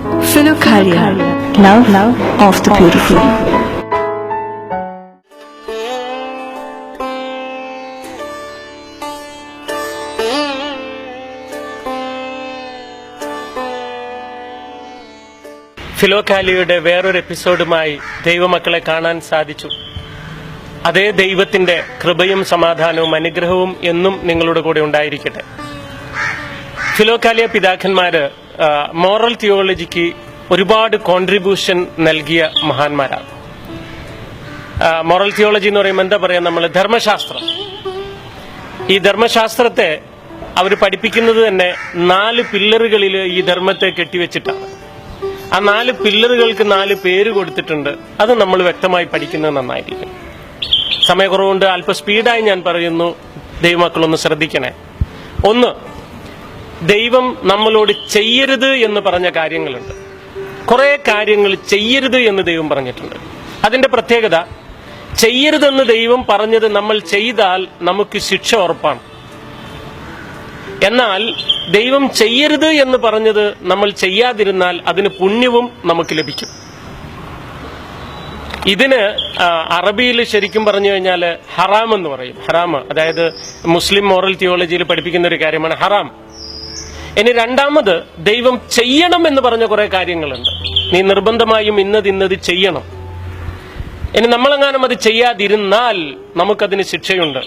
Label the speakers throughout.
Speaker 1: Philokalia, love of the beautiful.
Speaker 2: ഫിലോകാലിയുടെ വേറൊരു എപ്പിസോഡുമായി ദൈവമക്കളെ കാണാൻ സാധിച്ചു. അതേ ദൈവത്തിന്റെ കൃപയും സമാധാനവും അനുഗ്രഹവും എന്നും നിങ്ങളുടെ കൂടെ ഉണ്ടായിരിക്കട്ടെ. ഫിലോകാലിയ പിതാക്കന്മാര് മോറൽ തിയോളജിക്ക് ഒരുപാട് കോൺട്രിബ്യൂഷൻ നൽകിയ മഹാന്മാരാണ്. മോറൽ തിയോളജി എന്ന് പറയുമ്പോൾ എന്താ പറയാ, നമ്മൾ ധർമ്മശാസ്ത്രം. ഈ ധർമ്മശാസ്ത്രത്തെ അവർ പഠിപ്പിക്കുന്നത് തന്നെ 4 പില്ലറുകളിൽ ഈ ധർമ്മത്തെ കെട്ടിവെച്ചിട്ടാണ്. ആ 4 പില്ലറുകൾക്ക് 4 പേര് കൊടുത്തിട്ടുണ്ട്. അത് നമ്മൾ വ്യക്തമായി പഠിക്കുന്നത് നന്നായിരിക്കും. സമയക്കുറവുകൊണ്ട് അല്പം സ്പീഡായി ഞാൻ പറയുന്നു, ദൈവമക്കളൊന്ന് ശ്രദ്ധിക്കണേ. 1, ദൈവം നമ്മളോട് ചെയ്യരുത് എന്ന് പറഞ്ഞ കാര്യങ്ങളുണ്ട്. കുറെ കാര്യങ്ങൾ ചെയ്യരുത് എന്ന് ദൈവം പറഞ്ഞിട്ടുണ്ട്. അതിന്റെ പ്രത്യേകത, ചെയ്യരുതെന്ന് ദൈവം പറഞ്ഞത് നമ്മൾ ചെയ്താൽ നമുക്ക് ശിക്ഷ ഉറപ്പാണ്. എന്നാൽ ദൈവം ചെയ്യരുത് എന്ന് പറഞ്ഞത് നമ്മൾ ചെയ്യാതിരുന്നാൽ അതിന് പുണ്യവും നമുക്ക് ലഭിക്കും. ഇതിന് അറബിയിൽ ശരിക്കും പറഞ്ഞു കഴിഞ്ഞാൽ ഹറാം എന്ന് പറയും. ഹറാം അതായത് മുസ്ലിം മോറൽ തിയോളജിയിൽ പഠിപ്പിക്കുന്ന ഒരു കാര്യമാണ് ഹറാം. ഇനി രണ്ടാമത്, ദൈവം ചെയ്യണം എന്ന് പറഞ്ഞ കുറെ കാര്യങ്ങളുണ്ട്. നീ നിർബന്ധമായും ഇന്നത് ചെയ്യണം. ഇനി നമ്മളെങ്ങാനും അത് ചെയ്യാതിരുന്നാൽ നമുക്കതിന് ശിക്ഷയുണ്ട്.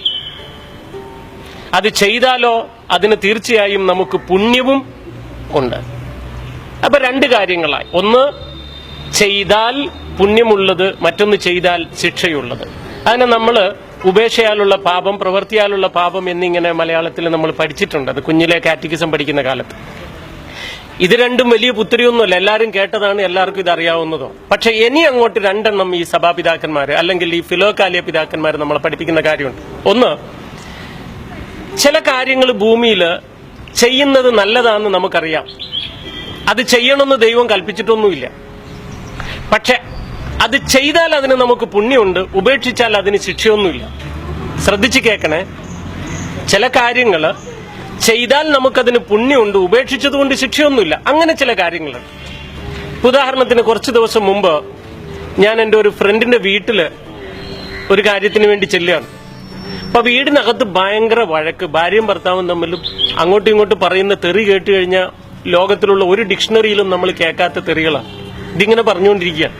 Speaker 2: അത് ചെയ്താലോ അതിന് തീർച്ചയായും നമുക്ക് പുണ്യവും ഉണ്ട്. അപ്പൊ 2 കാര്യങ്ങളായി. 1 ചെയ്താൽ പുണ്യമുള്ളത്, മറ്റൊന്ന് ചെയ്താൽ ശിക്ഷയുള്ളത്. അതിനെ നമ്മൾ ഉപേക്ഷയാലുള്ള പാപം, പ്രവൃത്തിയാലുള്ള പാപം എന്നിങ്ങനെ മലയാളത്തിൽ നമ്മൾ പഠിച്ചിട്ടുണ്ട്. അത് കുഞ്ഞിലെ കാറ്റഗിസം പഠിക്കുന്ന കാലത്ത്. ഇത് രണ്ടും വലിയ പുത്തരിയൊന്നുമല്ല, എല്ലാവരും കേട്ടതാണ്, എല്ലാവർക്കും ഇത് അറിയാവുന്നതോ. പക്ഷെ ഇനി അങ്ങോട്ട് 2 എണ്ണം ഈ സഭാപിതാക്കന്മാര് അല്ലെങ്കിൽ ഈ ഫിലോകാലിയ പിതാക്കന്മാര് നമ്മളെ പഠിപ്പിക്കുന്ന കാര്യമുണ്ട്. 1, ചില കാര്യങ്ങൾ ഭൂമിയിൽ ചെയ്യുന്നത് നല്ലതാണെന്ന് നമുക്കറിയാം. അത് ചെയ്യണമെന്ന് ദൈവം കൽപ്പിച്ചിട്ടൊന്നുമില്ല. പക്ഷെ അത് ചെയ്താൽ അതിന് നമുക്ക് പുണ്യമുണ്ട്, ഉപേക്ഷിച്ചാൽ അതിന് ശിക്ഷയൊന്നുമില്ല. ശ്രദ്ധിച്ച് കേൾക്കണേ. ചില കാര്യങ്ങൾ ചെയ്താൽ നമുക്കതിന് പുണ്യമുണ്ട്, ഉപേക്ഷിച്ചതുകൊണ്ട് ശിക്ഷയൊന്നുമില്ല. അങ്ങനെ ചില കാര്യങ്ങളുണ്ട്. ഉദാഹരണത്തിന്, കുറച്ച് ദിവസം മുമ്പ് ഞാൻ എൻ്റെ ഒരു ഫ്രണ്ടിന്റെ വീട്ടില് ഒരു കാര്യത്തിന് വേണ്ടി ചെല്ലുകയാണ്. അപ്പൊ വീടിനകത്ത് ഭയങ്കര വഴക്ക്, ഭാര്യയും ഭർത്താവും തമ്മിലും അങ്ങോട്ടും ഇങ്ങോട്ടും പറയുന്ന തെറി കേട്ട് കഴിഞ്ഞാൽ ലോകത്തിലുള്ള ഒരു ഡിക്ഷണറിയിലും നമ്മൾ കേൾക്കാത്ത തെറികളാണ്. ഇതിങ്ങനെ പറഞ്ഞുകൊണ്ടിരിക്കുകയാണ്.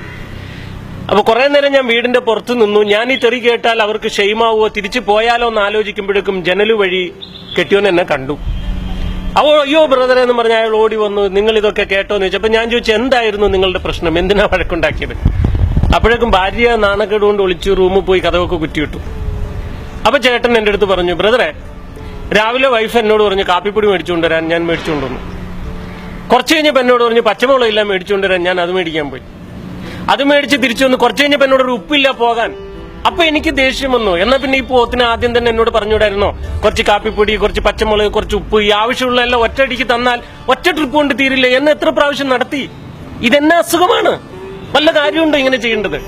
Speaker 2: അപ്പൊ കുറെ നേരം ഞാൻ വീടിന്റെ പുറത്ത് നിന്നു. ഞാൻ ഈ തെറി കേട്ടാൽ അവർക്ക് ഷെയിമാവോ തിരിച്ചു പോയാലോ എന്ന് ആലോചിക്കുമ്പോഴേക്കും ജനല് വഴി കെട്ടിയോൻ എന്നെ കണ്ടു. അയ്യോ ബ്രദറെ എന്ന് പറഞ്ഞ അയാൾ ഓടി വന്നു. നിങ്ങൾ ഇതൊക്കെ കേട്ടോ എന്ന് ചോദിച്ചപ്പോ ഞാൻ ചോദിച്ചു, എന്തായിരുന്നു നിങ്ങളുടെ പ്രശ്നം, എന്തിനാ വഴക്കുണ്ടാക്കിയത്? അപ്പോഴേക്കും ഭാര്യ നാണക്കേട് കൊണ്ട് ഒളിച്ചു റൂമിൽ പോയി കഥവൊക്കെ കുറ്റിയിട്ടു. അപ്പൊ ചേട്ടൻ എന്റെ അടുത്ത് പറഞ്ഞു, ബ്രദറെ രാവിലെ വൈഫ് എന്നോട് പറഞ്ഞു കാപ്പിപ്പൊടി മേടിച്ചുകൊണ്ടുവരാൻ. ഞാൻ മേടിച്ചുകൊണ്ടുവന്നു. കുറച്ച് കഴിഞ്ഞപ്പോൾ എന്നോട് പറഞ്ഞു പച്ചമുളക് ഇല്ല മേടിച്ചുകൊണ്ടുവരാൻ. ഞാൻ അത് മേടിക്കാൻ പോയി. അത് മേടിച്ച് തിരിച്ചു വന്നു. കുറച്ച് കഴിഞ്ഞപ്പോൾ എന്നോട് ഒരു ഉപ്പില്ല പോകാൻ. അപ്പൊ എനിക്ക് ദേഷ്യം വന്നു. എന്നാ പിന്നെ ഈ പോത്തിന് ആദ്യം തന്നെ എന്നോട് പറഞ്ഞുകൂടായിരുന്നോ, കുറച്ച് കാപ്പിപ്പൊടി, കുറച്ച് പച്ചമുളക്, കുറച്ച് ഉപ്പ്, ഈ ആവശ്യമുള്ള എല്ലാം ഒറ്റയടിക്ക് തന്നാൽ ഒറ്റ ട്രിപ്പ് കൊണ്ട് തീരില്ല എന്ന് എത്ര പ്രാവശ്യം നടത്തി. ഇതെന്നെ അസുഖമാണ്, വല്ല കാര്യമുണ്ടോ ഇങ്ങനെ ചെയ്യേണ്ടത്?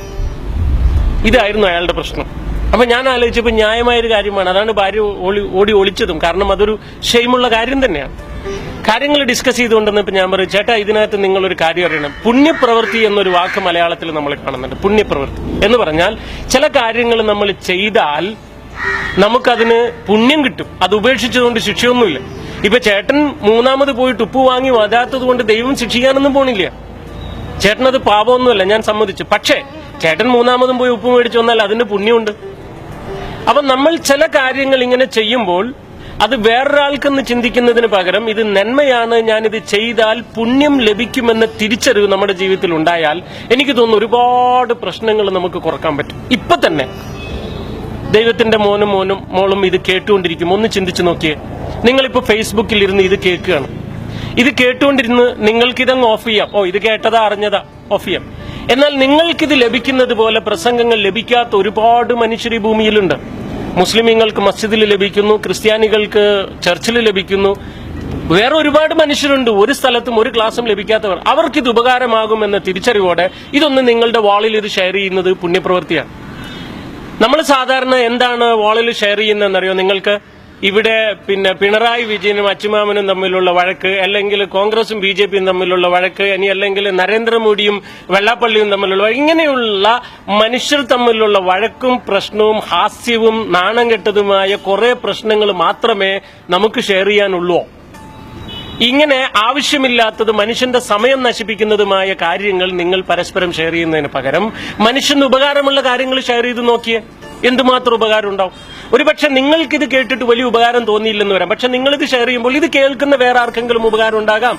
Speaker 2: ഇതായിരുന്നു അയാളുടെ പ്രശ്നം. അപ്പൊ ഞാൻ ആലോചിച്ചപ്പോൾ ന്യായമായൊരു കാര്യമാണ്. അതാണ് ഭാര്യ ഓടി ഒളിച്ചതും. കാരണം അതൊരു ഷെയിമുള്ള കാര്യം തന്നെയാണ്. കാര്യങ്ങൾ ഡിസ്കസ് ചെയ്തുകൊണ്ടെന്നപ്പോൾ ഞാൻ പറയും, ചേട്ടാ ഇതിനകത്ത് നിങ്ങളൊരു കാര്യം അറിയണം. പുണ്യപ്രവൃത്തി എന്നൊരു വാക്ക് മലയാളത്തിൽ നമ്മൾ കാണുന്നുണ്ട്. പുണ്യപ്രവൃത്തി എന്ന് പറഞ്ഞാൽ ചില കാര്യങ്ങൾ നമ്മൾ ചെയ്താൽ നമുക്കതിന് പുണ്യം കിട്ടും. അത് ഉപേക്ഷിച്ചതുകൊണ്ട് ശിക്ഷയൊന്നുമില്ല. ഇപ്പൊ ചേട്ടൻ 3ാമത് പോയിട്ട് ഉപ്പ് വാങ്ങി വരാത്തത് കൊണ്ട് ദൈവം ശിക്ഷിക്കാനൊന്നും പോണില്ല. ചേട്ടനത് പാപമൊന്നുമല്ല, ഞാൻ സമ്മതിച്ചു. പക്ഷേ ചേട്ടൻ 3ാമതും പോയി ഉപ്പ് മേടിച്ചു വന്നാൽ അതിന് പുണ്യമുണ്ട്. അപ്പൊ നമ്മൾ ചില കാര്യങ്ങൾ ഇങ്ങനെ ചെയ്യുമ്പോൾ അത് വേറൊരാൾക്കെന്ന് ചിന്തിക്കുന്നതിന് പകരം ഇത് നന്മയാണ്, ഞാനിത് ചെയ്താൽ പുണ്യം ലഭിക്കുമെന്ന തിരിച്ചറിവ് നമ്മുടെ ജീവിതത്തിൽ ഉണ്ടായാൽ എനിക്ക് തോന്നുന്നു ഒരുപാട് പ്രശ്നങ്ങൾ നമുക്ക് കുറക്കാൻ പറ്റും. ഇപ്പൊ തന്നെ ദൈവത്തിന്റെ മോളും ഇത് കേട്ടുകൊണ്ടിരിക്കും. ഒന്ന് ചിന്തിച്ചു നോക്കിയേ. നിങ്ങളിപ്പോ ഫേസ്ബുക്കിൽ ഇരുന്ന് ഇത് കേൾക്കുകയാണ്. ഇത് കേട്ടുകൊണ്ടിരുന്ന് നിങ്ങൾക്കിതങ്ങ് ഓഫ് ചെയ്യാം. ഇത് കേട്ടതാ അറിഞ്ഞതാ, ഓഫ് ചെയ്യാം. എന്നാൽ നിങ്ങൾക്കിത് ലഭിക്കുന്നത് പോലെ പ്രസംഗങ്ങൾ ലഭിക്കാത്ത ഒരുപാട് മനുഷ്യർ ഈ ഭൂമിയിലുണ്ട്. മുസ്ലിമീങ്ങൾക്ക് മസ്ജിദിൽ ലഭിക്കുന്നു, ക്രിസ്ത്യാനികൾക്ക് ചർച്ചിൽ ലഭിക്കുന്നു, വേറെ ഒരുപാട് മനുഷ്യരുണ്ട് ഒരു സ്ഥലത്തും ഒരു ക്ലാസ്സും ലഭിക്കാത്തവർ. അവർക്കിത് ഉപകാരമാകുമെന്ന തിരിച്ചറിവോടെ ഇതൊന്ന് നിങ്ങളുടെ വാളിൽ ഇത് ഷെയർ ചെയ്യുന്നത് പുണ്യപ്രവൃത്തിയാണ്. നമ്മൾ സാധാരണ എന്താണ് വാളിൽ ഷെയർ ചെയ്യുന്നതെന്നറിയോ നിങ്ങൾക്ക്? ഇവിടെ പിന്നെ പിണറായി വിജയനും അച്ചുമാമനും തമ്മിലുള്ള വഴക്ക്, അല്ലെങ്കിൽ കോൺഗ്രസും BJPയും തമ്മിലുള്ള വഴക്ക്, ഇനി അല്ലെങ്കിൽ നരേന്ദ്രമോദിയും വെള്ളാപ്പള്ളിയും തമ്മിലുള്ള ഇങ്ങനെയുള്ള മനുഷ്യർ തമ്മിലുള്ള വഴക്കും പ്രശ്നവും ഹാസ്യവും നാണം കെട്ടതുമായ കുറെ പ്രശ്നങ്ങൾ മാത്രമേ നമുക്ക് ഷെയർ ചെയ്യാനുള്ളൂ. ഇങ്ങനെ ആവശ്യമില്ലാത്തത് മനുഷ്യന്റെ സമയം നശിപ്പിക്കുന്നതുമായ കാര്യങ്ങൾ നിങ്ങൾ പരസ്പരം ഷെയർ ചെയ്യുന്നതിന് പകരം മനുഷ്യന് ഉപകാരമുള്ള കാര്യങ്ങൾ ഷെയർ ചെയ്ത് നോക്കിയേ, എന്തുമാത്രം ഉപകാരം ഉണ്ടാവും. ഒരുപക്ഷെ നിങ്ങൾക്കിത് കേട്ടിട്ട് വലിയ ഉപകാരം തോന്നിയില്ലെന്ന് വരാം, പക്ഷെ നിങ്ങളിത് ഷെയർ ചെയ്യുമ്പോൾ ഇത് കേൾക്കുന്ന വേറെ ആർക്കെങ്കിലും ഉപകാരം ഉണ്ടാകാം.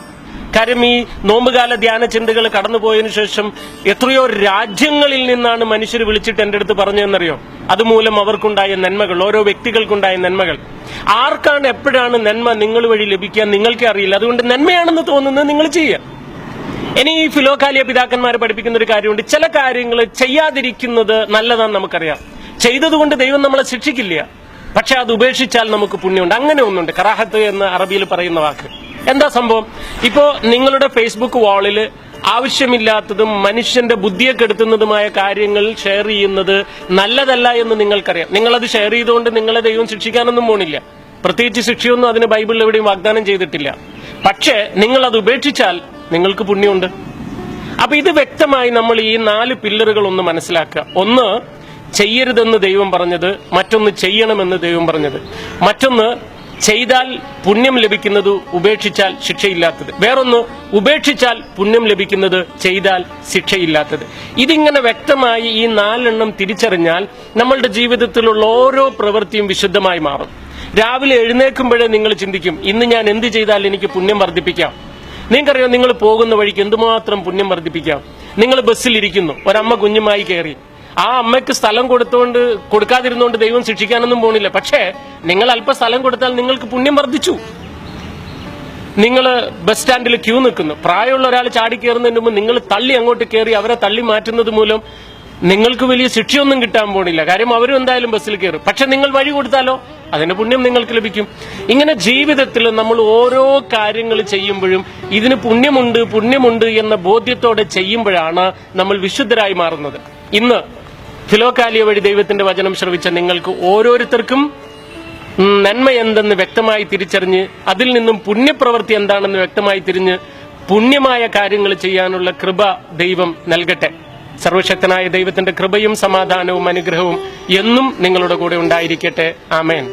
Speaker 2: കാര്യം ഈ നോമ്പുകാല ധ്യാന ചിന്തകൾ കടന്നുപോയതിനു ശേഷം എത്രയോ രാജ്യങ്ങളിൽ നിന്നാണ് മനുഷ്യർ വിളിച്ചിട്ട് എന്റെ അടുത്ത് പറഞ്ഞതെന്നറിയോ? അതുമൂലം അവർക്കുണ്ടായ നന്മകൾ, ഓരോ വ്യക്തികൾക്കുണ്ടായ നന്മകൾ. ആർക്കാണ് എപ്പോഴാണ് നന്മ നിങ്ങൾ വഴി ലഭിക്കാൻ നിങ്ങൾക്കേ അറിയില്ല. അതുകൊണ്ട് നന്മയാണെന്ന് തോന്നുന്നത് നിങ്ങൾ ചെയ്യുക. ഇനി ഈ ഫിലോകാലിയ പിതാക്കന്മാരെ പഠിപ്പിക്കുന്ന ഒരു കാര്യമുണ്ട്, ചില കാര്യങ്ങൾ ചെയ്യാതിരിക്കുന്നത് നല്ലതാണെന്ന് നമുക്കറിയാം. ചെയ്തതുകൊണ്ട് ദൈവം നമ്മളെ ശിക്ഷിക്കില്ല, പക്ഷെ അത് ഉപേക്ഷിച്ചാൽ നമുക്ക് പുണ്യമുണ്ട്. അങ്ങനെ ഒന്നുണ്ട്, കറാഹത്ത് എന്ന് അറബിയിൽ പറയുന്ന വാക്ക്. എന്താ സംഭവം? ഇപ്പോ നിങ്ങളുടെ ഫേസ്ബുക്ക് വാളിൽ ആവശ്യമില്ലാത്തതും മനുഷ്യന്റെ ബുദ്ധിയെ കെടുത്തുന്നതുമായ കാര്യങ്ങൾ ഷെയർ ചെയ്യുന്നത് നല്ലതല്ല എന്ന് നിങ്ങൾക്കറിയാം. നിങ്ങളത് ഷെയർ ചെയ്തുകൊണ്ട് നിങ്ങളെ ദൈവം ശിക്ഷിക്കാനൊന്നും പോണില്ല. പ്രത്യേകിച്ച് ശിക്ഷയൊന്നും അതിന് ബൈബിളിൽ എവിടെയും വാഗ്ദാനം ചെയ്തിട്ടില്ല. പക്ഷേ നിങ്ങൾ അത് ഉപേക്ഷിച്ചാൽ നിങ്ങൾക്ക് പുണ്യമുണ്ട്. അപ്പൊ ഇത് വ്യക്തമായി നമ്മൾ ഈ 4 പില്ലറുകൾ ഒന്ന് മനസ്സിലാക്കുക. ഒന്ന്, ചെയ്യരുതെന്ന് ദൈവം പറഞ്ഞത്, മറ്റൊന്ന് ചെയ്യണമെന്ന് ദൈവം പറഞ്ഞത്, മറ്റൊന്ന് ചെയ്താൽ പുണ്യം ലഭിക്കുന്നത്, ഉപേക്ഷിച്ചാൽ ശിക്ഷയില്ലാത്തത്, വേറൊന്ന് ഉപേക്ഷിച്ചാൽ പുണ്യം ലഭിക്കുന്നത്, ചെയ്താൽ ശിക്ഷയില്ലാത്തത്. ഇതിങ്ങനെ വ്യക്തമായി ഈ 4 എണ്ണം തിരിച്ചറിഞ്ഞാൽ നമ്മളുടെ ജീവിതത്തിലുള്ള ഓരോ പ്രവൃത്തിയും വിശുദ്ധമായി മാറും. രാവിലെ എഴുന്നേൽക്കുമ്പോഴേ നിങ്ങൾ ചിന്തിക്കും, ഇന്ന് ഞാൻ എന്ത് ചെയ്താൽ എനിക്ക് പുണ്യം വർദ്ധിപ്പിക്കാം. നിങ്ങൾക്കറിയാം, നിങ്ങൾ പോകുന്ന വഴിക്ക് എന്തുമാത്രം പുണ്യം വർദ്ധിപ്പിക്കാം. നിങ്ങൾ ബസ്സിലിരിക്കുന്നു, ഒരമ്മ കുഞ്ഞുമായി കയറി, ആ അമ്മയ്ക്ക് സ്ഥലം കൊടുക്കാതിരുന്നോണ്ട് ദൈവം ശിക്ഷിക്കാനൊന്നും പോണില്ല. പക്ഷേ നിങ്ങൾ അല്പ സ്ഥലം കൊടുത്താൽ നിങ്ങൾക്ക് പുണ്യം വർദ്ധിച്ചു. നിങ്ങൾ ബസ് സ്റ്റാൻഡിൽ ക്യൂ നിൽക്കുന്നു, പ്രായമുള്ള ഒരാൾ ചാടി കയറുന്നതിന് മുമ്പ് നിങ്ങൾ തള്ളി അങ്ങോട്ട് കയറി അവരെ തള്ളി മാറ്റുന്നത് മൂലം നിങ്ങൾക്ക് വലിയ ശിക്ഷയൊന്നും കിട്ടാൻ പോണില്ല. കാര്യം അവരും എന്തായാലും ബസ്സിൽ കയറും. പക്ഷെ നിങ്ങൾ വഴി കൊടുത്താലോ അതിന്റെ പുണ്യം നിങ്ങൾക്ക് ലഭിക്കും. ഇങ്ങനെ ജീവിതത്തിൽ നമ്മൾ ഓരോ കാര്യങ്ങൾ ചെയ്യുമ്പോഴും ഇതിന് പുണ്യമുണ്ട് എന്ന ബോധ്യത്തോടെ ചെയ്യുമ്പോഴാണ് നമ്മൾ വിശുദ്ധരായി മാറുന്നത്. ഇന്ന് ഫിലോകാലിയ വഴി ദൈവത്തിന്റെ വചനം ശ്രവിച്ച നിങ്ങൾക്ക് ഓരോരുത്തർക്കും നന്മ എന്തെന്ന് വ്യക്തമായി തിരിച്ചറിഞ്ഞ് അതിൽ നിന്നും പുണ്യപ്രവൃത്തി എന്താണെന്ന് വ്യക്തമായി തിരിഞ്ഞ് പുണ്യമായ കാര്യങ്ങൾ ചെയ്യാനുള്ള കൃപ ദൈവം നൽകട്ടെ. സർവശക്തനായ ദൈവത്തിന്റെ കൃപയും സമാധാനവും അനുഗ്രഹവും എന്നും നിങ്ങളുടെ കൂടെ ഉണ്ടായിരിക്കട്ടെ. ആമേൻ.